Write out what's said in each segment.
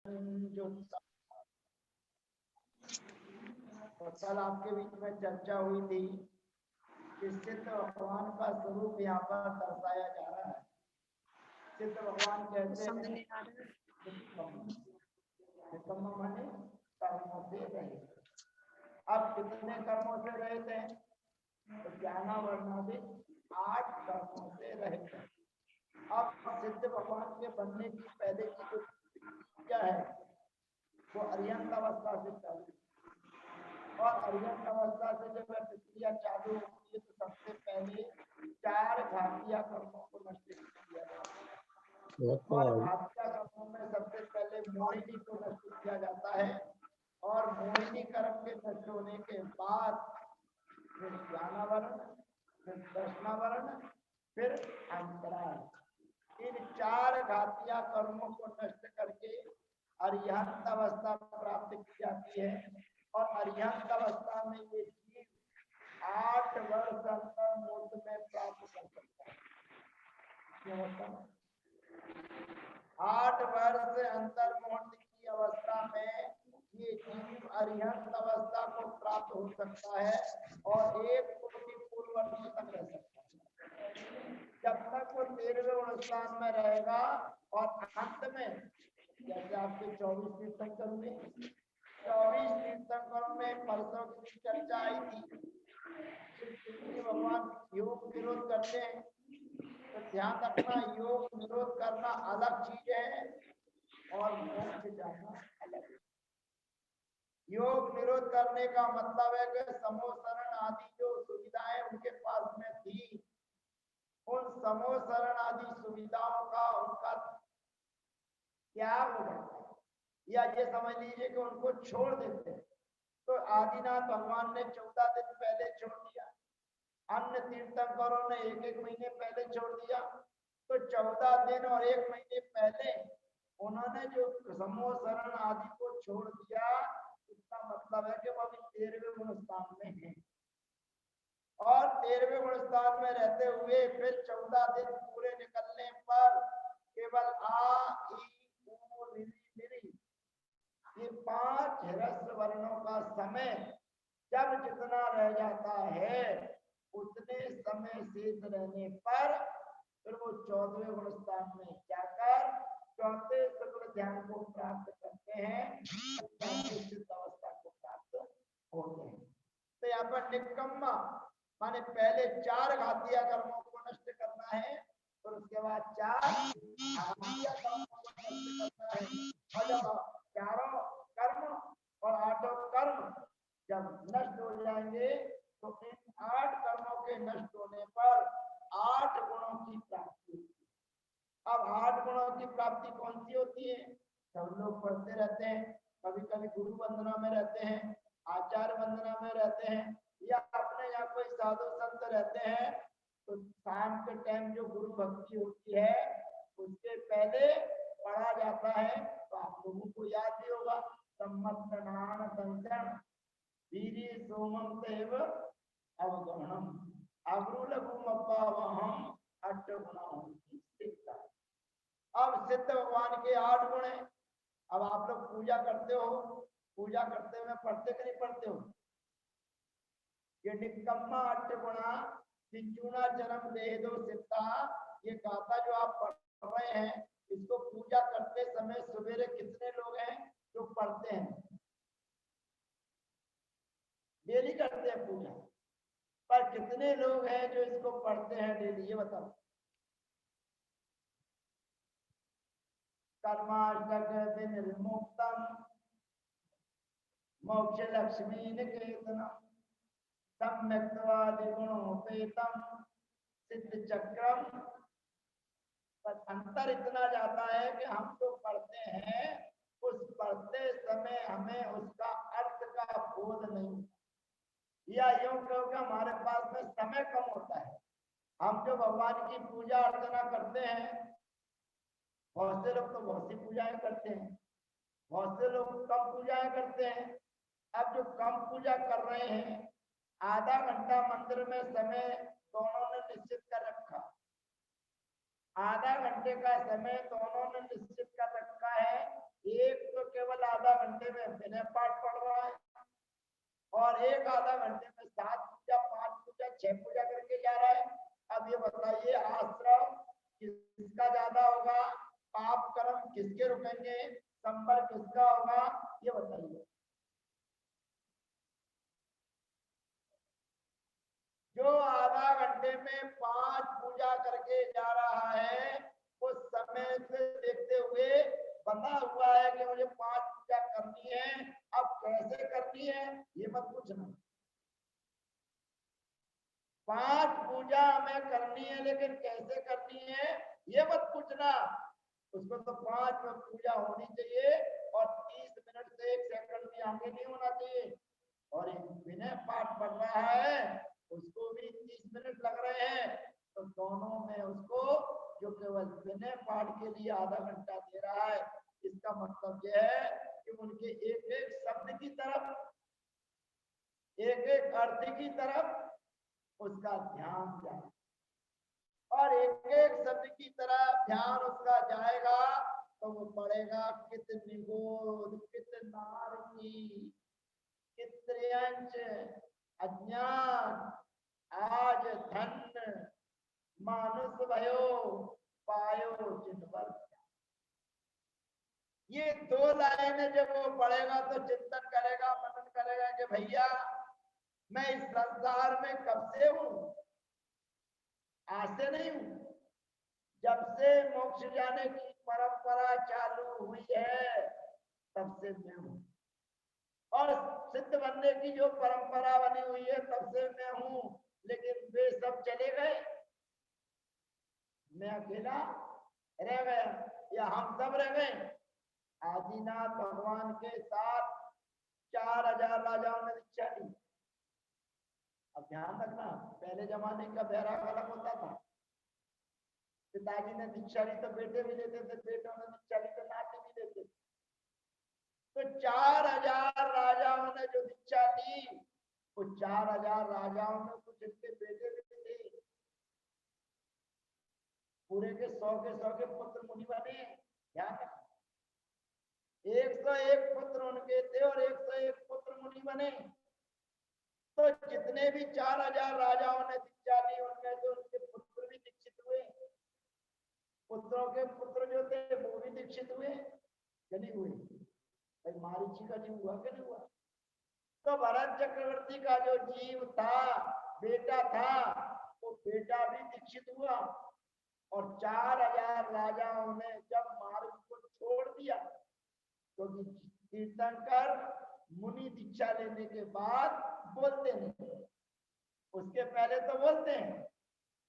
जो कल आपके बीच में चर्चा हुई थी कि सिद्ध भगवान का स्वरूप यहाँ पर दर्शाया जा रहा है। सिद्ध भगवान कहते हैं माने कर्मों से रहित। अब कितने कर्मों से रहित हैं? तो ज्ञानावर्णादि 8 कर्मों से रहित है। अब सिद्ध भगवान के बनने की पहले की जो क्या है वो अरिहंत अवस्था से चालू, और अरिहंत अवस्था से जब प्रक्रिया चालू होती है तो सबसे पहले 4 घातिया कर्मों को नष्ट किया जाता है। और घातिया कर्मों में सबसे पहले मोहिनी को नष्ट किया जाता है, और मोहिनी कर्म के नष्ट होने के बाद फिर ज्ञानावरण, फिर दर्शनावरण, फिर अंतराल। इन 4 घातिया कर्मों को नष्ट करके अरिहंत अवस्था प्राप्त की जाती है। और अरिहंत अवस्था में ये जीव 8 वर्ष अंतर मूर्त में प्राप्त कर सकता है। 8 वर्ष अंतर मूर्त की अवस्था में ये जीव अरिहंत अवस्था को प्राप्त हो सकता है और 1 कोटि पूर्व वर्ष तक रह सकता है, जब तक वो 13वें गुणस्थान में रहेगा। और अंत में जैसे आपके 24 तीर्थंकर में 24 तीर्थंकरों में परसों की चर्चा आई थी कि भगवान योग विरोध करते हैं, तो ध्यान रखना योग विरोध करना अलग चीज है और मोक्ष जाना अलग। योग विरोध करने का मतलब है कि समोसरण आदि जो सुविधाएं उनके पास में थी, उन समोसरण आदि सुविधाओं का उनका त्याग हो जाता है, या ये समझ लीजिए कि उनको छोड़ देते हैं। तो आदिनाथ भगवान ने 14 दिन पहले छोड़ दिया, अन्य तीर्थंकरों ने 1-1 महीने पहले छोड़ दिया। तो 14 दिन और 1 महीने पहले उन्होंने जो समोसरण आदि को छोड़ दिया, इसका मतलब है कि वो अभी 13वें गुणस्थान में है, और 13वें गुणस्थान में रहते हुए फिर 14 दिन पूरे निकलने पर केवल आ ई उ रि रि ये 5 ह्रस्व वर्णों का समय जब जितना रह जाता है उतने समय शेष रहने पर फिर वो 14वें गुणस्थान में जाकर 4थे शुक्र ध्यान को प्राप्त करते हैं, अवस्था को प्राप्त होते हैं। तो यहाँ पर निकम्मा माने पहले 4 घातिया कर्मों को नष्ट करना है, और उसके बाद 4 घातिया कर्मों को नष्ट करना है। और जब 4 कर्म और 8 कर्म जब नष्ट हो जाएंगे तो इन 8 कर्मों के नष्ट होने पर 8 गुणों की प्राप्ति होती है। अब 8 गुणों की प्राप्ति कौन सी होती है? सब लोग पढ़ते रहते हैं, कभी कभी गुरु वंदना में रहते हैं, आचार्य वंदना में रहते हैं, या अपने यहाँ कोई साधु संत रहते हैं, तो शाम के टाइम जो गुरु भक्ति होती है उसके पहले पढ़ा जाता है। तो आप लोगों को याद भी होगा, सम्मतनान संचरण वीरी सोमम देव अवगमनम अग्रुलघुमपावहम अष्टगुणाहम सिद्धा। अब सिद्ध भगवान के 8 गुण हैं। अब आप लोग पूजा करते हो, पूजा करते हुए पढ़ते कि नहीं पढ़ते हो? ये निकम्मा 8 गुणा सिंचुना चरम देहदो सिद्धा, ये गाथा जो आप पढ़ रहे हैं इसको पूजा करते समय सवेरे कितने लोग हैं जो पढ़ते हैं? डेली करते हैं पूजा, पर कितने लोग हैं जो इसको पढ़ते हैं डेली? ये बताओ। कर्माष्टक विनिर्मुक्तम मोक्ष लक्ष्मी निकेतनम सम्यक्त्वादि गुणोपेतम सिद्ध चक्रम। पर अंतर इतना जाता है कि हम तो पढ़ते हैं, उस पढ़ते समय हमें उसका अर्थ का बोध नहीं, या यूं कहो कि हमारे पास में समय कम होता है। हम जो भगवान की पूजा अर्चना करते हैं, बहुत से लोग तो बहुत सी पूजाएं करते हैं, बहुत से लोग कम पूजाएं करते हैं। अब जो कम पूजा कर रहे हैं, आधा घंटा मंदिर में समय दोनों ने निश्चित कर रखा, आधा घंटे का समय दोनों ने निश्चित कर रखा है। एक तो आधा घंटे में विनय पाठ पढ़ रहा है और एक आधा घंटे में 7 पूजा 5 पूजा 6 पूजा करके जा रहा है। अब ये बताइए आश्रम किसका ज्यादा होगा, पाप कर्म किसके रुकेंगे, संबर किसका होगा, ये बताइए। जो आधा घंटे में 5 पूजा करके जा रहा है उस समय से देखते हुए बता हुआ है कि मुझे 5 पूजा करनी है, अब कैसे करनी है ये मत पूछना। 5 पूजा हमें करनी है लेकिन कैसे करनी है ये मत पूछना। उसको तो 5 में पूजा होनी चाहिए और 30 मिनट से 1 सेकंड भी आगे नहीं होना चाहिए। और एक विनय पाठ पढ़ रहा है उसको भी 30 मिनट लग रहे हैं, तो दोनों में उसको जो केवल विनय पाठ के लिए आधा घंटा दे रहा है, इसका मतलब यह है कि उनके एक एक शब्द की तरफ, एक एक अर्थ की तरफ उसका ध्यान जाए और एक एक शब्द की तरफ ध्यान उसका जाएगा तो वो पढ़ेगा कित निगोद कित नारकी कित त्रियंच अज्ञान आज धन मानुष भयो पायो चिन्वर। ये 2 लाइनें जब वो पढ़ेगा तो चिंतन करेगा, मनन करेगा कि भैया मैं इस संसार में कब से हूं, आज से नहीं हूं। जब से मोक्ष जाने की परंपरा चालू हुई है तब से मैं हूं, और सिद्ध बनने की जो परंपरा बनी हुई है तब से मैं हूं। लेकिन वे सब चले गए, मैं अकेला रह गया या हम सब रह गए। आदिनाथ भगवान के साथ 4000 राजाओं ने दीक्षा ली। अब ध्यान रखना, पहले जमाने का बैराग अलग होता था। पिताजी ने दीक्षा ली तो बेटे भी लेते थे, बेटों ने दीक्षा ली तो नाती भी लेते थे। तो 4000 राजाओं ने जो दीक्षा ली वो 4000 राजाओं में कुछ इनके बेटे भी थे, पूरे के 100 के पुत्र मुनि बने। ध्यान रखना, 101 पुत्र उनके थे और 101 पुत्र मुनि बने। तो जितने भी 4000 राजाओं ने दीक्षा ली उनमें तो उनके पुत्र भी दीक्षित हुए, पुत्रों के पुत्र जो थे वो भी दीक्षित हुए या नहीं हुए? भाई मारीची का जीव हुआ कि नहीं हुआ? तो भरत चक्रवर्ती का जो जीव था, बेटा था, वो बेटा भी दीक्षित हुआ। और 4000 राजाओं ने जब मार्ग को छोड़ दिया तो तीर्थंकर मुनि दीक्षा लेने के बाद बोलते नहीं, उसके पहले तो बोलते हैं।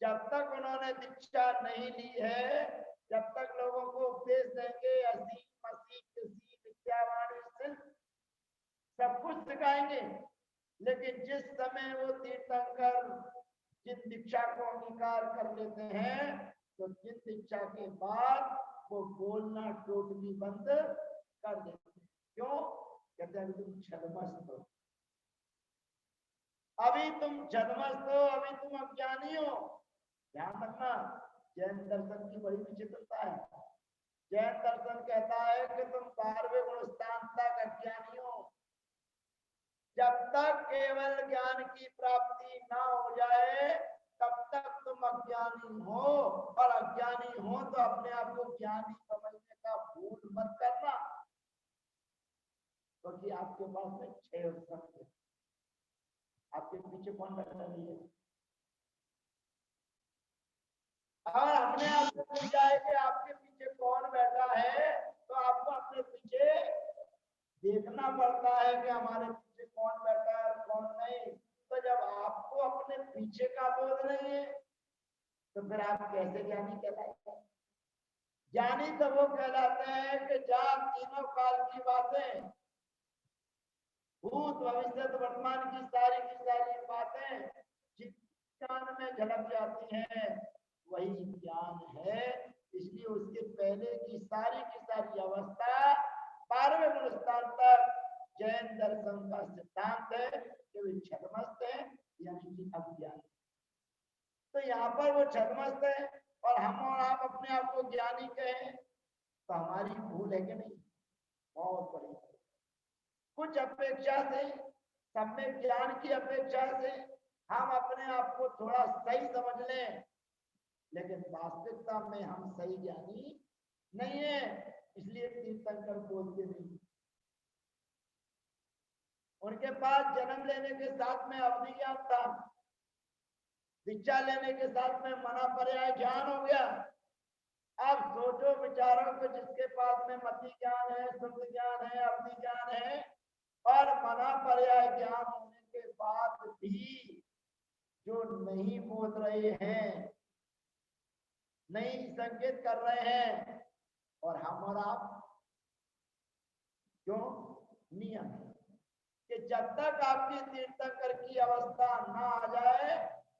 जब तक उन्होंने दीक्षा नहीं ली है, जब तक लोगों को उपदेश देंगे, असीम मसीह कृषि विद्यावाणी सिद्ध सब कुछ सिखाएंगे। लेकिन जिस समय वो तीर्थंकर जिन दीक्षा को अंगीकार कर लेते हैं तो जिन दीक्षा के बाद वो बोलना टोटली बंद कर देते हैं। क्यों? कहते हैं तुम छदमस्त हो, अभी तुम छदमस्त हो, अभी तुम अज्ञानी हो। ध्यान रखना, जैन दर्शन की बड़ी विचित्रता है। जैन दर्शन कहता है कि तुम 12वें गुण स्थान तक अज्ञानी हो। जब तक केवल ज्ञान की प्राप्ति ना हो जाए तब तक तुम अज्ञानी हो, और अज्ञानी हो तो अपने आप को ज्ञानी समझने का भूल मत करना, क्योंकि आपके पास में 6 उत्तर है। आपके पीछे कौन बैठा नहीं है? अगर अपने आप को भूल जाए कि आपके पीछे कौन बैठा है तो आपको अपने पीछे देखना पड़ता है कि हमारे पीछे कौन बैठा है और कौन नहीं। तो जब आपको अपने पीछे का बोध नहीं है तो फिर आप कैसे ज्ञानी कहलाते हैं? ज्ञानी तो वो कहलाते हैं कि जहाँ तीनों काल की बातें, भूत भविष्य वर्तमान की सारी बातें जिस ज्ञान में झलक जाती हैं वही ज्ञान है। इसलिए उसके पहले की सारी अवस्था 12वें गुण स्थान तक जैन दर्शन का सिद्धांत है कि वे छदमस्त है, यानी कि अज्ञान। तो यहाँ पर वो छदमस्त है और हम और आप अपने आप को ज्ञानी कहें तो हमारी भूल है कि नहीं? बहुत बड़ी। कुछ अपेक्षा से, सम्यक ज्ञान की अपेक्षा से हम अपने आप को थोड़ा सही समझ लें, लेकिन वास्तविकता में हम सही ज्ञानी नहीं है, इसलिए तीर्थंकर बोलते नहीं। उनके पास जन्म लेने के साथ में अवधि ज्ञान था, दीक्षा लेने के साथ में मना पर्याय ज्ञान हो गया। अब सोचो विचारों को, जिसके पास में मति ज्ञान है, शुद्ध ज्ञान है, अवधि ज्ञान है और मना पर्याय ज्ञान होने के बाद भी जो नहीं बोल रहे हैं, नहीं संकेत कर रहे हैं, और हम और आप क्यों? नियम कि जब तक आपकी तीर्थंकर की अवस्था ना आ जाए,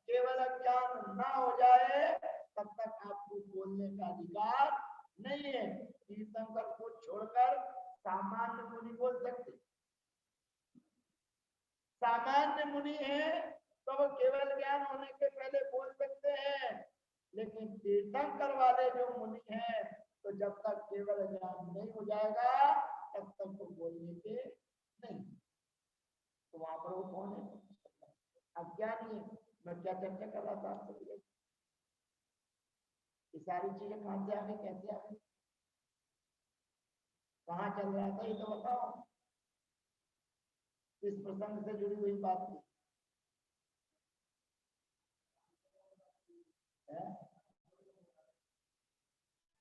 केवल ज्ञान ना हो जाए, तब तक आपको बोलने का अधिकार नहीं है। तीर्थंकर को छोड़कर सामान्य मुनि बोल सकते, सामान्य मुनि है तो वो केवल ज्ञान होने के पहले बोल सकते हैं, लेकिन तीर्थंकर वाले जो मुनि हैं, तो जब तक केवल ज्ञान नहीं हो जाएगा तब तक वो बोलने के नहीं। तो वहां पर वो कौन है? अज्ञानी है। मैं क्या चर्चा कर रहा था आपसे? ये सारी चीजें कहां से आ गई, कैसे आ गई, कहाँ चल रहा था, ये तो बताओ। इस प्रसंग से जुड़ी हुई बात थी।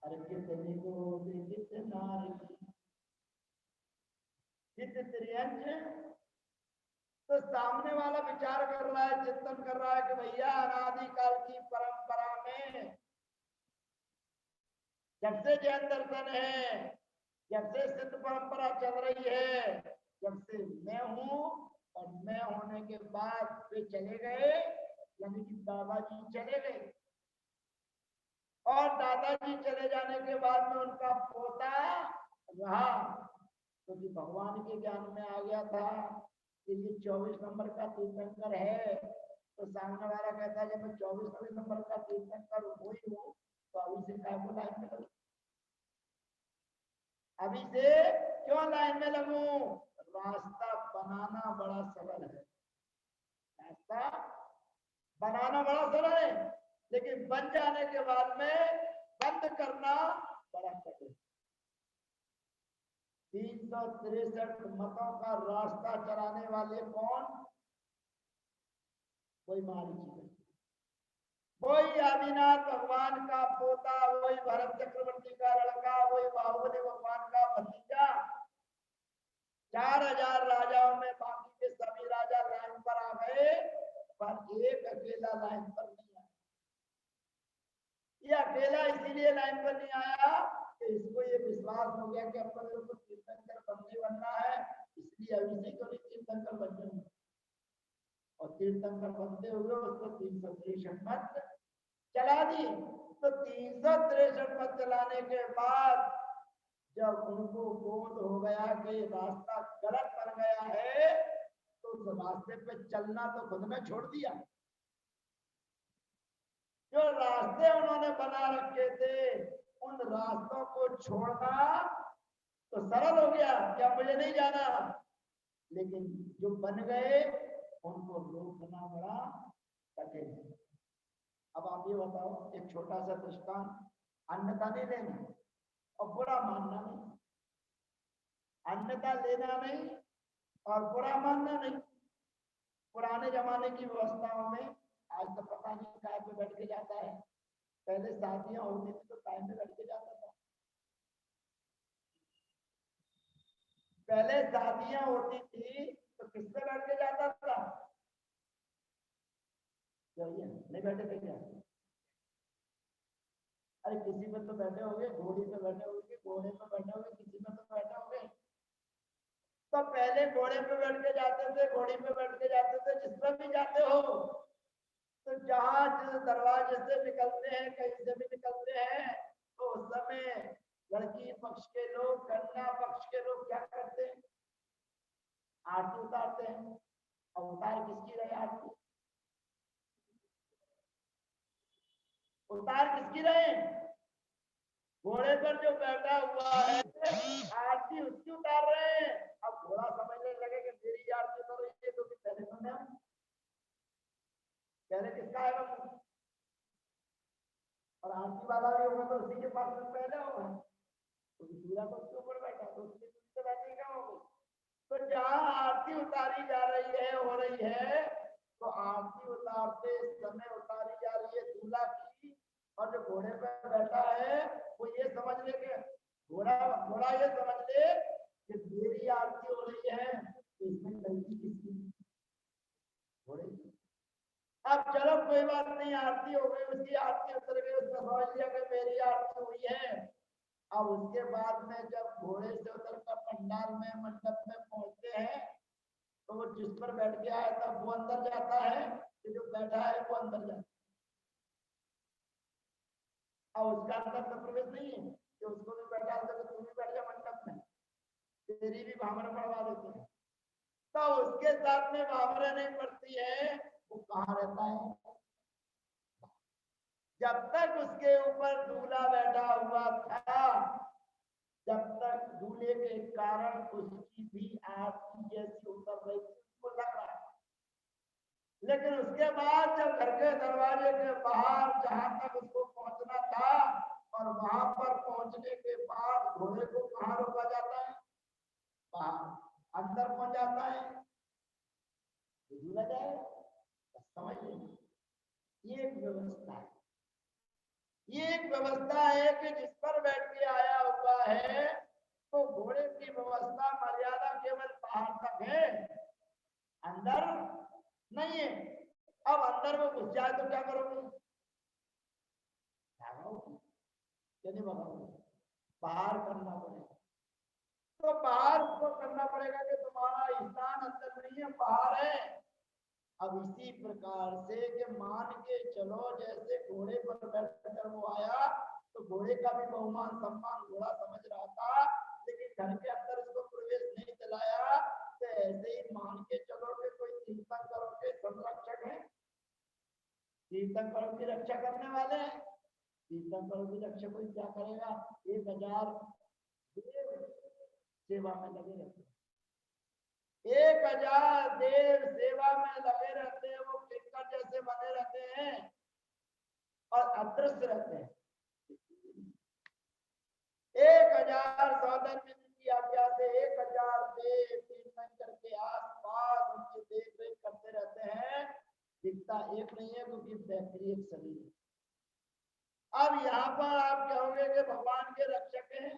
अरे कितने को कितना तो सामने वाला विचार कर रहा है, चिंतन कर रहा है कि भैया अनादिकाल की परंपरा में जब से जैन दर्शन है, जब से सिद्ध परंपरा चल रही है, जब से मैं हूं, और मैं होने के बाद वे चले गए, यानी कि दादाजी चले गए, और दादाजी चले जाने के बाद में उनका पोता रहा, क्योंकि तो भगवान के ज्ञान में आ गया था कि ये 24 नंबर का तीर्थंकर है। तो सामने वाला कहता है जब मैं 24 नंबर का तीर्थंकर हुई हूँ, तो अभी से क्या को लाइन में लगूं, अभी से क्यों लाइन में लगूं? रास्ता बनाना बड़ा सरल है, रास्ता बनाना बड़ा सरल है, लेकिन बन जाने के बाद में बंद करना बड़ा कठिन। 363 मतों का रास्ता चलाने वाले कौन? कोई महाराज, वही आदिनाथ भगवान का पोता, वही भरत चक्रवर्ती का लड़का, वही बाहुबली भगवान का भतीजा। 4000 राजाओं में बाकी के सभी राजा लाइन पर आ गए, पर एक अकेला लाइन पर नहीं आया। ये अकेला इसीलिए लाइन पर नहीं आया कि इसको ये विश्वास हो गया कि अपन लोग को तीर्थंकर बनना है, इसलिए अभी से तो तीर्थंकर बन जाऊंगा, और तीर्थंकर बनते हुए उसको 363 मत चला दी। तो 363 मत चलाने के बाद जब उनको बोध हो गया कि रास्ता गलत बन गया है, तो उस रास्ते पे चलना तो खुद में छोड़ दिया। जो रास्ते उन्होंने बना रखे थे, उन रास्तों को छोड़ना तो सरल हो गया, क्या मुझे नहीं जाना, लेकिन जो बन गए उनको रोकना बड़ा कठिन है। अब आप ये बताओ, एक छोटा सा दृष्टांत, अन्यथा नहीं लेना और बुरा मानना नहीं, अन्यथा लेना नहीं और बुरा मानना नहीं। पुराने जमाने की व्यवस्थाओं में, आज तो पता नहीं काय पे बैठ के जाता है, पहले शादियां होती थी तो काय पे बैठ के जाता था, पहले शादियां होती थी तो किससे बैठ के जाता था? नहीं बैठे थे क्या? अरे किसी में तो बैठे होंगे, घोड़ी पे बैठे होंगे, घोड़े पे बैठे होंगे, किसी में तो बैठे होंगे। तो पहले घोड़े पे बैठ के जाते थे, घोड़ी पे बैठ के जाते थे, जिसमें भी जाते हो, तो जहां जिस दरवाजे से निकलते हैं, कहीं से भी निकलते हैं, तो उस समय लड़की पक्ष के लोग, कन्या पक्ष के लोग क्या करते हैं? आरती उतारते हैं। और उतार किसकी रहे आरती? उतार किसकी रहे? घोड़े पर जो बैठा हुआ है, आरती उसकी उतार रहे हैं। अब घोड़ा समझ वर्ष पहले हो गए, तो दूल्हा तो उसके ऊपर बैठा, तो उसकी दूसरे बैठने क्या हो गई। तो जहाँ आरती उतारी जा रही है, हो रही है, तो आरती उतारते समय उतारी जा रही है दूल्हा की, और जो घोड़े पर बैठा है वो ये समझ ले कि घोड़ा घोड़ा ये समझ ले कि मेरी आरती हो रही है, तो इसमें गलती किसकी, घोड़े की। अब चलो कोई बात नहीं, आरती हो गई, उसकी आरती उतर गई, उसने समझ लिया कि मेरी आरती हुई है। अब उसके बाद में जब घोड़े से उतरकर पंडाल में मंडप में पहुंचते हैं, तो वो जिस पर बैठ गया है तब वो अंदर जाता है, कि जो बैठा है वो अंदर जाता है। अब उसका अंदर तो प्रवेश नहीं है कि उसको भी बैठा तो तुम भी बैठ जा मंडप में, तेरी भी भामर पड़वा देते हैं। तो उसके साथ में भामरे नहीं पड़ती है, वो कहाँ रहता है, जब तक उसके ऊपर दूल्हा बैठा हुआ था, जब तक दूल्हे के कारण उसकी भी आरती जैसी उतर रही थी उसको लग रहा है। लेकिन उसके बाद जब घर के दरवाजे के बाहर जहां तक उसको पहुंचना था, और वहां पर पहुंचने के बाद घोड़े को कहाँ रोका जाता है, बाहर, अंदर पहुंच जाता है, दूल्हा जाएगा। समझ लेना, ये एक व्यवस्था है, ये एक व्यवस्था है कि जिस पर बैठ के आया हुआ है, तो घोड़े की व्यवस्था मर्यादा केवल बाहर तक है, अंदर नहीं है। अब अंदर वो घुस जाए तो क्या करोगे, नहीं बताओगे, बाहर करना पड़ेगा। तो बाहर उसको करना पड़ेगा कि तुम्हारा स्थान अंदर नहीं है, बाहर है। अब इसी प्रकार से कि मान के चलो जैसे घोड़े पर बैठकर वो आया, तो घोड़े का भी बहुमान सम्मान घोड़ा समझ रहा था, लेकिन घर के अंदर उसको प्रवेश नहीं दिलाया। तो ऐसे ही मान के चलो कि कोई तीर्थंकरों के संरक्षक है, तीर्थंकरों की रक्षा करने वाले हैं, तीर्थंकरों की रक्षा कोई क्या करेगा, 1000 देव सेवा में लगे रहते हैं, 1000 देव सेवा में लगे रहते हैं, वो किंकर जैसे बने रहते हैं और अदृश्य रहते हैं। 1000 सौदर्य की आज्ञा से 1000 देव तीर्थंकर के आसपास उनकी देख रेख करते रहते हैं, दिखता एक नहीं है क्योंकि बैक्टीरिया शरीर है। अब यहाँ पर आप कहोगे कि भगवान के रक्षक हैं,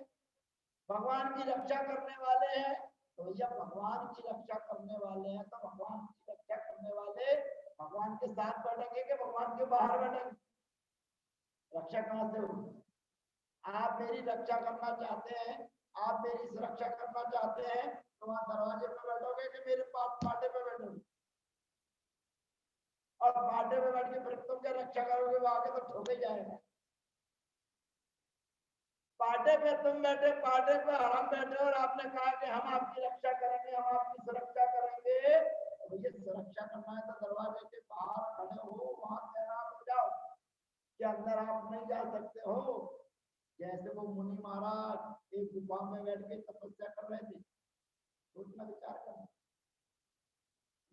भगवान की रक्षा करने वाले हैं, तो भैया भगवान की रक्षा करने वाले हैं तो भगवान की रक्षा करने वाले भगवान के साथ बैठेंगे कि भगवान के बाहर बैठेंगे, रक्षा कहां से होगी। आप मेरी रक्षा करना चाहते हैं, आप मेरी सुरक्षा करना चाहते हैं, तो वहां दरवाजे पे बैठोगे कि मेरे पास पाटे पे बैठोगे, और पाटे पे बैठ के फिर तुम क्या रक्षा करोगे, वो आगे तो ठोके जाएगा। पाटे पे तुम बैठे, पाटे पे हम बैठे, और आपने कहा कि हम आपकी रक्षा करेंगे, हम आपकी सुरक्षा करेंगे। तो ये सुरक्षा करना है तो दरवाजे के बाहर खड़े हो, वहां तैनात हो जाओ, कि अंदर आप नहीं जा सकते हो। जैसे वो मुनि महाराज एक गुफा में बैठ के तपस्या कर रहे थे, सोचना विचार करना,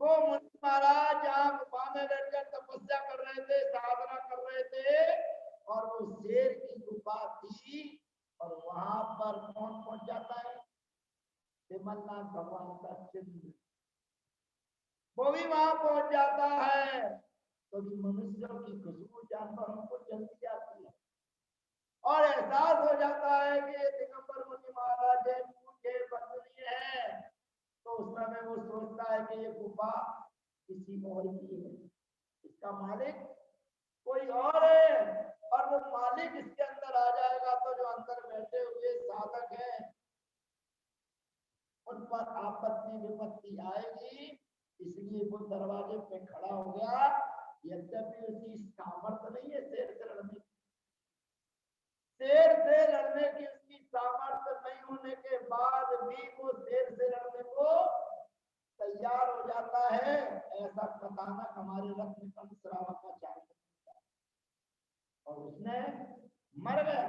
वो मुनि महाराज जहाँ गुफा में बैठकर तपस्या कर रहे थे, साधना कर रहे थे, और वो शेर की गुफा थी, और वहां पर कौन पहुंच जाता है, विमलनाथ भगवान का चिन्ह, वो भी वहां पहुंच जाता है। तो मनुष्यों की खुशबू जानवरों को जल्दी जाती है, और एहसास हो जाता है कि ये दिगंबर मुनि महाराज है, मुझे बदली है। तो उस समय वो सोचता है कि ये गुफा किसी और की है, इसका मालिक कोई और है, और वो मालिक इसके अंदर आ जाएगा तो जो अंदर बैठे हुए साधक हैं उन पर आपत्ति विपत्ति आएगी। इसलिए वो दरवाजे पे खड़ा हो गया, यद्यपि उसकी सामर्थ्य नहीं है शेर से लड़ने की, शेर से लड़ने की उसकी सामर्थ्य नहीं होने के बाद भी वो शेर से लड़ने को तैयार हो जाता है। ऐसा कथानक हमारे रत्न कंस रावताचार्य का, और उसने मर गया,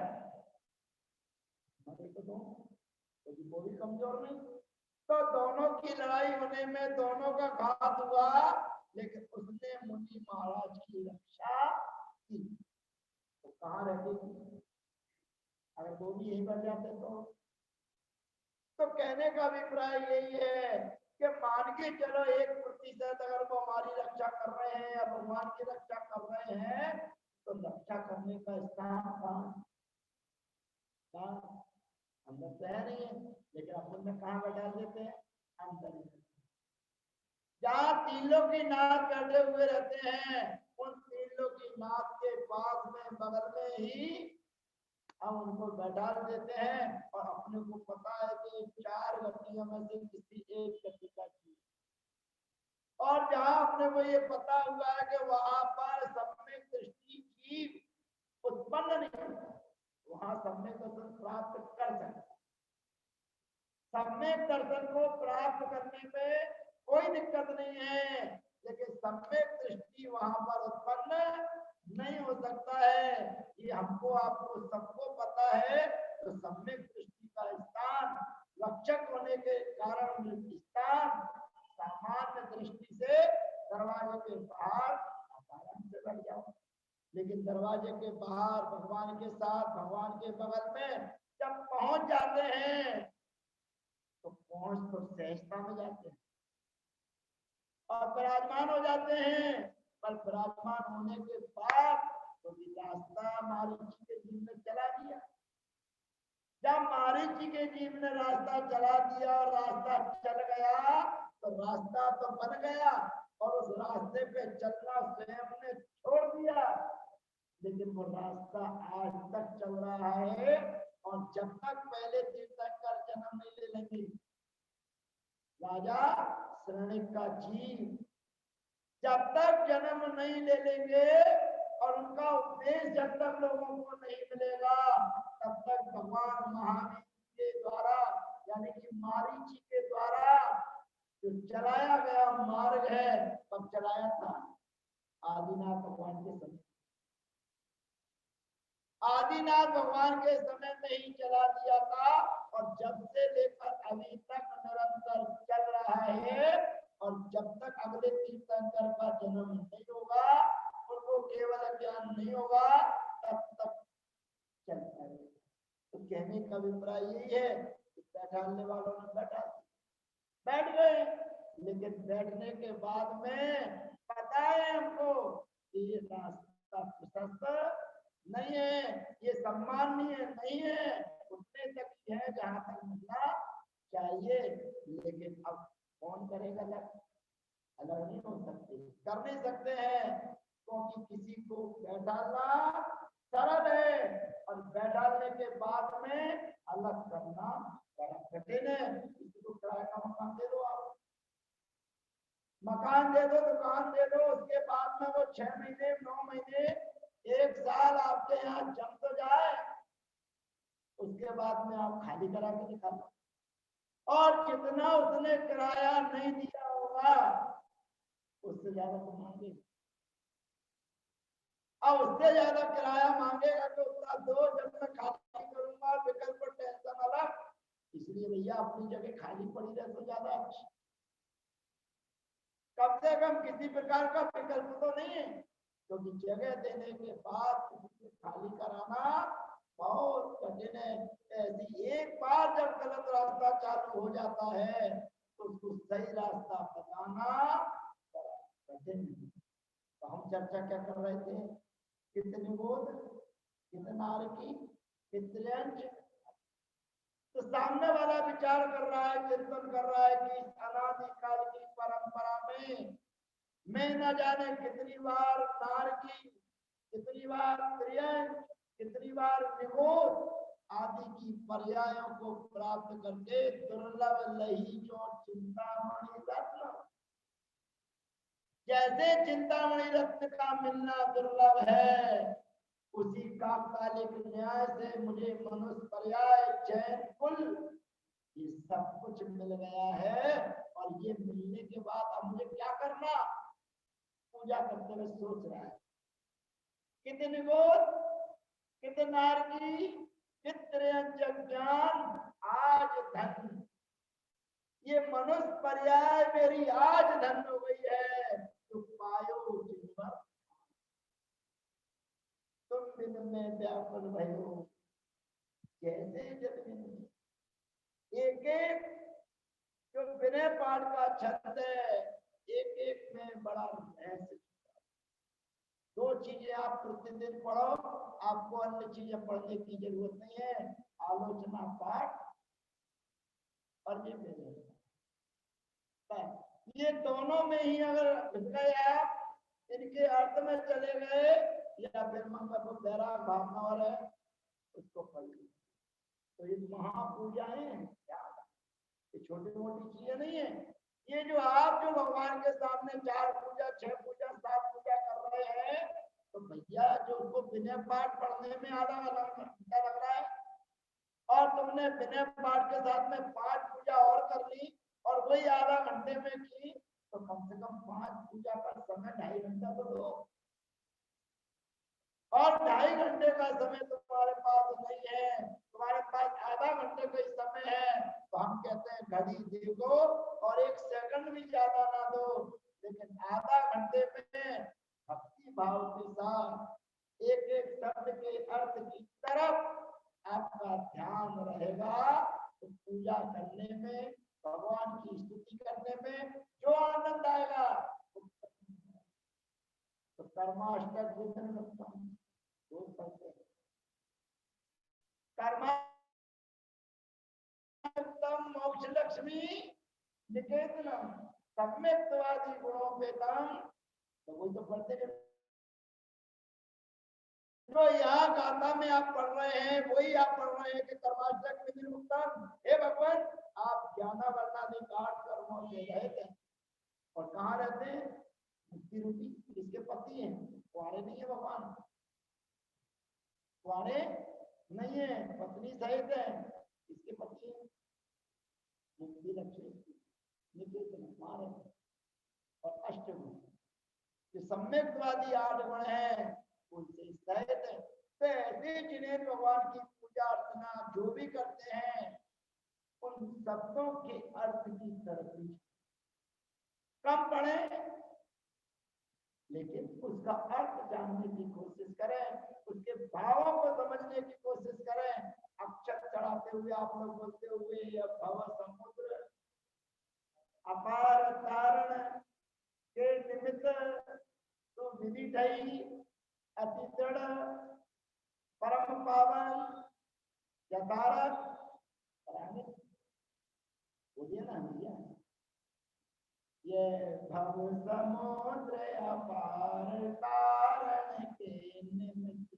मरे तो वो भी कमजोर नहीं। तो दोनों की लड़ाई होने में दोनों का घात हुआ, लेकिन उसने मुनि महाराज की रक्षा की। तो कहाँ रहती थी, अगर दोनों यही बन जाते तो कहने का अभिप्राय यही है कि मान के चलो 1% अगर वो हमारी रक्षा कर रहे हैं या भगवान की रक्षा कर रहे हैं तो रक्षा करने का स्थान कहाँ अंदर तो है नहीं है, लेकिन अपन में कहाँ पर डाल देते हैं अंदर ही। जहाँ तीनों की नाथ बैठे हुए रहते हैं उन तीनों की नाथ के पास में बगल में ही हम उनको बैठा देते हैं और अपने को पता है कि 4 गतियों में से किसी एक गति का चीज, और जहां अपने को ये पता हुआ है कि वहां पर सम्यक दृष्टि की उत्पन्न नहीं होता, वहां सम्यक दर्शन प्राप्त कर सकता। सम्यक दर्शन को प्राप्त करने में कोई दिक्कत नहीं है, लेकिन सम्यक दृष्टि वहां पर उत्पन्न नहीं हो सकता है। ये हमको आपको सबको पता है। तो सम्यक दृष्टि का स्थान रक्षक होने के कारण स्थान सामान्य दृष्टि से दरवाजे के बाहर आराम से बैठ जाओ, लेकिन दरवाजे के बाहर भगवान के साथ भगवान के बगल में जब पहुंच जाते हैं तो पहुंच तो सहजता में जाते हैं और विराजमान हो जाते हैं। पर विराजमान होने के बाद तो रास्ता मारीची के जीव में चला दिया। जब मारीची के जीव ने रास्ता चला दिया और रास्ता चल गया तो रास्ता तो बन गया और उस रास्ते पे चलना स्वयं ने छोड़ दिया, लेकिन वो रास्ता आज तक चल रहा है। और जब तक पहले तीर्थंकर जन्म नहीं ले लेंगे, राजा श्रेणिक का जीव जब तक जन्म नहीं ले लेंगे और उनका उपदेश जब तक लोगों को नहीं मिलेगा तब तक भगवान महावीर के द्वारा यानी कि मारीची के द्वारा जो चलाया गया मार्ग है तब चलाया था आदिनाथ भगवान के समय। आदिनाथ भगवान के समय में ही चला दिया था और जब से लेकर अभी तक निरंतर चल रहा है। और जब तक अगले तीर्थंकर का जन्म नहीं होगा, उनको केवल ज्ञान नहीं होगा, तब तक चलता है। तो कहने का अभिप्राय यही है कि बैठाने वालों ने बैठ गए, लेकिन बैठने के बाद में पता है हमको कि ये रास्ता प्रशस्त नहीं है, ये सम्माननीय नहीं है, उतने तक ही है जहां तक मिलना चाहिए। लेकिन अब कौन करेगा अलग नहीं हो सकते, कर नहीं सकते हैं, क्योंकि किसी को बैठाना सरल है और बैठाने के बाद में अलग करना बड़ा कठिन है। किसी को किराए का मकान दे दो, आप मकान दे दो, दुकान दे दो, उसके बाद में वो 6 महीने 9 महीने 1 साल आपके यहाँ जम तो जाए, उसके बाद में आप खाली करा के निकालो और जितना उसने किराया नहीं दिया होगा उससे ज्यादा तो मांगेगा। अब उससे ज्यादा किराया मांगेगा तो उतना दो, जब मैं खाली करूंगा विकल्प टेंशन अलग, इसलिए भैया अपनी जगह खाली पड़ी रहे तो ज्यादा अच्छी। कम से कम किसी प्रकार का विकल्प तो नहीं है, क्योंकि जगह देने के बाद खाली कराना बहुत कठिन है। ऐसी एक बार जब गलत रास्ता चालू हो जाता है तो उसको सही रास्ता बताना कठिन है। तो हम चर्चा क्या कर रहे थे, कितनी बोध कितना की कितने अंश। तो सामने वाला विचार कर रहा है, चिंतन कर रहा है कि अनादिकाल की परंपरा में मैं न जाने कितनी बार नार की, कितनी बार त्रियंश, कितनी बार निबोध आदि की पर्यायों को प्राप्त करके दुर्लभ लही जो चिंतामणि रत्न, जैसे चिंतामणि रत्न का मिलना दुर्लभ है, उसी काकतालिक न्याय से मुझे मनुष्य पर्याय चैन कुल ये सब कुछ मिल गया है। और ये मिलने के बाद अब मुझे क्या करना, पूजा करते हुए सोच रहा है कितने बोध कितना की चित्र ज्ञान आज धन, ये मनुष्य पर्याय मेरी आज धन हो गई है। तो पायो जिनवर तुम बिन में व्याकुल भयो, जैसे जल बिंदु, एक एक जो विनय पाठ का छंद है, एक एक में बड़ा रहस्य। दो चीजें आप प्रतिदिन पढ़ो, आपको अन्य चीजें पढ़ने की जरूरत नहीं है। आलोचना पाठ और ये दोनों में ही अगर घुस गए आप, इनके अर्थ में चले गए, या फिर मन का कोई बैराग भावना वाला है उसको पढ़ लीजिए। तो ये महापूजाएं क्या, ये छोटी मोटी चीजें नहीं है। ये जो आप जो भगवान के सामने 4 पूजा 6 पूजा 7 पूजा कर रहे हैं, तो भैया जो उसको विनय पाठ पढ़ने में आधा घंटा लग रहा है, और तुमने विनय पाठ के साथ में 5 पूजा और कर ली और वही आधा घंटे में की, तो कम से कम 5 पूजा का समय 2.5 घंटा तो दो। और 2.5 घंटे का समय तुम्हारे पास नहीं है, तुम्हारे पास आधा घंटे का ही समय है, तो हम कहते हैं घड़ी देखो और 1 सेकंड भी ज्यादा ना दो, लेकिन आधा घंटे में भक्ति भाव के साथ एक एक शब्द के अर्थ की तरफ आपका ध्यान रहेगा, तो पूजा करने में, भगवान की स्तुति करने में जो आनंद आएगा, तो कर्माष्टक कर्माष्टकम मोक्ष लक्ष्मी निकेतनम सम्यक्तवादी गुणों पे तम, तो वही तो पढ़ते जो यहाँ गाथा में आप पढ़ रहे हैं, वही आप पढ़ रहे हैं कि कर्माष्टक विधि उत्तम। हे भगवान, आप ज्ञानावर्णादि 8 कर्मों से रहित हैं, और कहाँ रहते हैं? मुक्ति रूपी, किसके पति हैं? कुआरे नहीं है भगवान, कुआरे नहीं है, पत्नी सहित है। किसके पति हैं? मुक्ति लक्ष्मी निकेतन मारे। और अष्टगुण जो सम्यक्तवादी 8 गुण है, उनसे सहित है। तो ऐसे जिन्हें भगवान की पूजा अर्चना जो भी करते हैं, उन शब्दों के अर्थ की तरफ कम पढ़े, लेकिन उसका अर्थ जानने की कोशिश करें, उसके भावों को समझने की कोशिश करें। अक्षर चढ़ाते हुए आप लोग बोलते हुए भव समुद्र अपार तारण के निमित्त तो विधि ढई अति दृढ़ परम पावन यथारथ, बोलिए ना भैया, ये भव समुद्र अपार तारण के निमित्त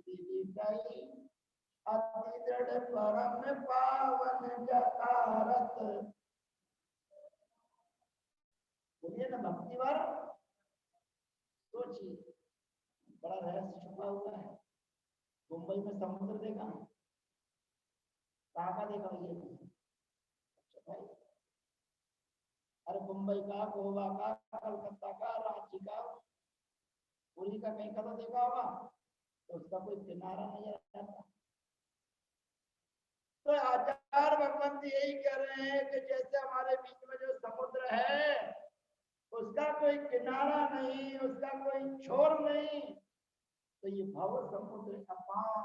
विधि ढई अति दृढ़ परम पावन यथारथ। बोलिए ना भक्ति बार, सोचिए, बड़ा रहस्य छुपा हुआ है। मुंबई में समुद्र देखा, कहाँ का देखा ये? अच्छा भाई, अरे मुंबई का, गोवा का, कलकत्ता का, रांची का, पुरी का कहीं का तो देखा होगा, तो उसका कोई किनारा नहीं रहता। तो आचार्य भगवंत यही कह रहे हैं कि जैसे हमारे बीच में जो समुद्र है, उसका कोई किनारा नहीं, उसका कोई छोर नहीं, तो ये भव समुद्र अपार,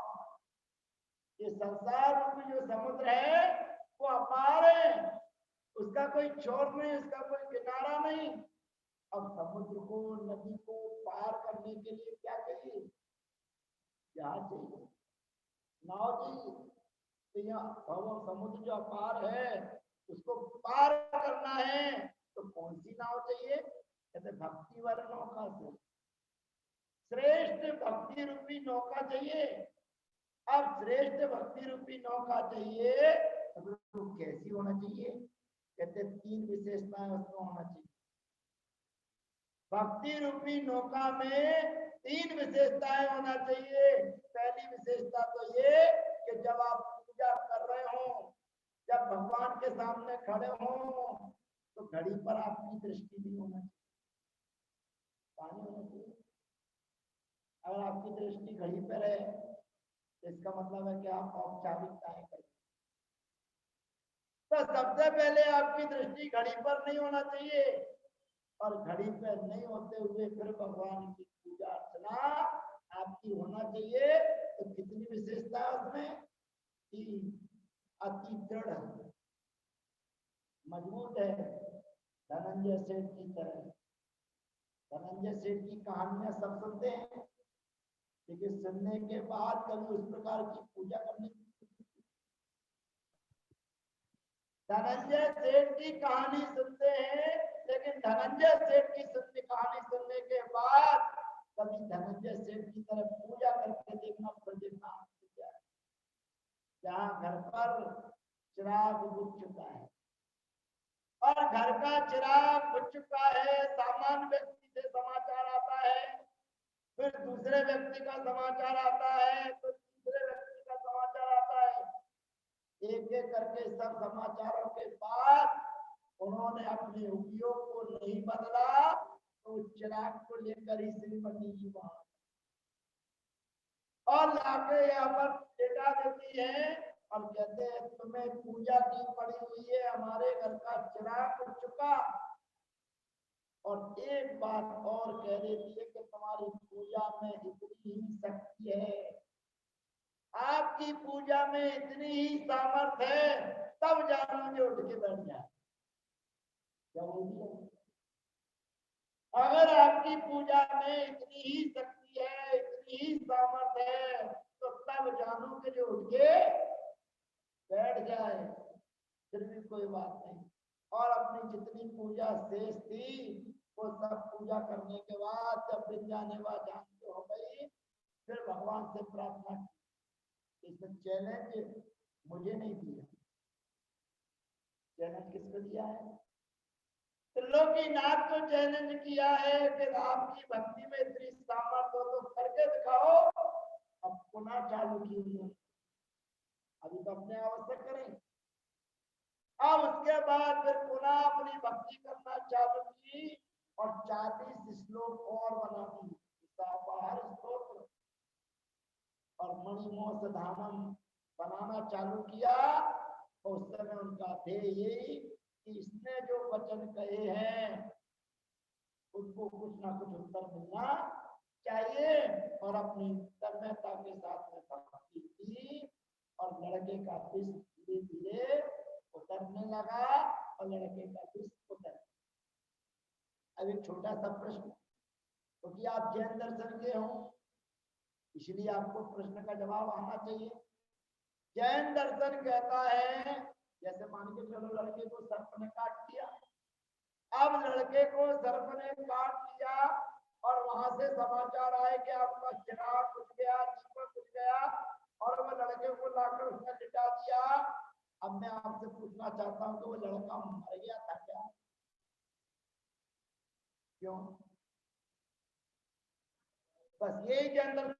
ये संसार रूपी जो समुद्र है वो अपार है, उसका कोई छोर नहीं, उसका कोई किनारा नहीं। अब समुद्र को, नदी को पार करने के लिए क्या चाहिए? जहाज चाहिए, नाव चाहिए। तो यहाँ भव समुद्र जो अपार है, उसको पार करना है, तो कौन सी नाव चाहिए? कहते भक्ति वाला नौका से, श्रेष्ठ भक्ति रूपी नौका चाहिए। अब श्रेष्ठ भक्ति रूपी नौका चाहिए, तो कैसी होना चाहिए? कहते 3 विशेषताएं उसको होना चाहिए। भक्ति रूपी नौका में 3 विशेषताएं होना चाहिए। पहली विशेषता तो ये कि जब आप पूजा कर रहे हो, जब भगवान के सामने खड़े हो, तो घड़ी पर आपकी दृष्टि नहीं होना चाहिए, पानी होना चाहिए। अगर आपकी दृष्टि घड़ी पर है, तो इसका मतलब है कि आप औपचारिकताएं करें। तो सबसे पहले आपकी दृष्टि घड़ी पर नहीं होना चाहिए, और घड़ी पर नहीं होते हुए फिर भगवान की पूजा अर्चना आपकी होना चाहिए। तो कितनी विशेषता है उसमें? अति दृढ़ मजबूत है धनंजय सेठ की तरह। धनंजय सेठ की कहानियां सब सुनते हैं, लेकिन सुनने के बाद कभी उस प्रकार की पूजा करने। धनंजय सेठ की कहानी सुनते हैं, लेकिन धनंजय सेठ की कहानी सुनने के बाद कभी धनंजय सेठ की तरफ पूजा करके देखना, फिर देखना जहाँ घर पर चिराग बुझ चुका है और घर का चिराग बुझ चुका है, सामान्य व्यक्ति से समाचार आता है, फिर दूसरे व्यक्ति का समाचार आता है, फिर तीसरे व्यक्ति का समाचार आता है। एक एक करके सब समाचारों के बाद उन्होंने अपने उपयोग को नहीं बदला, तो चिराग को लेकर ही श्रीमती जी वहां और लाके यहाँ पर लेटा देती है और कहते हैं तुम्हें पूजा की पड़ी हुई है, हमारे घर का चिराग उठ चुका। और एक बात और कह देती है कि तुम्हारी पूजा में इतनी ही शक्ति है, आपकी पूजा में इतनी ही सामर्थ्य है, तब जानोगे उठ के बैठ जाए। क्या बोलिए? अगर आपकी पूजा में इतनी ही शक्ति है, इतनी ही सामर्थ्य है, तो तब जानू के जो उठ के बैठ जाए, फिर भी कोई बात नहीं। और अपनी जितनी पूजा शेष थी वो सब पूजा करने के बाद जब विद्यानिवा जानते हो गई, फिर भगवान से प्रार्थना की। इसमें चैलेंज मुझे नहीं दिया, चैलेंज किसको दिया है? त्रिलोकीनाथ को चैलेंज किया है कि आपकी भक्ति में इतनी सामर्थ्य हो तो करके दिखाओ। अब पुनः चालू कीजिए, अभी तो अपने आवश्यक करें। अब उसके बाद फिर पुनः अपनी भक्ति करना चालू की और 40 श्लोक और बना दी, स्तोत्र और मणिमोक्ष धामम बनाना चालू किया। तो उस समय उनका ध्येय यही कि इसने जो वचन कहे हैं उसको कुछ ना कुछ उत्तर मिलना चाहिए। और अपनी तन्मयता के साथ में भक्ति की और लड़के का विष धीरे धीरे उतरने लगा और लड़के का विष उतर। अब एक छोटा सा प्रश्न, क्योंकि तो आप जैन दर्शन के हो इसलिए आपको प्रश्न का जवाब आना चाहिए। जैन दर्शन कहता है, जैसे मान के चलो लड़के को सर्प ने काट दिया, अब लड़के को सर्प ने काट लिया और वहां से समाचार आए कि आपका चिराग बुझ गया, दीपक बुझ गया, और वो लड़के को लाकर उसने लिटा दिया। अब मैं आपसे पूछना चाहता हूं कि वो लड़का मर गया था क्या? क्यों? बस यही के अंदर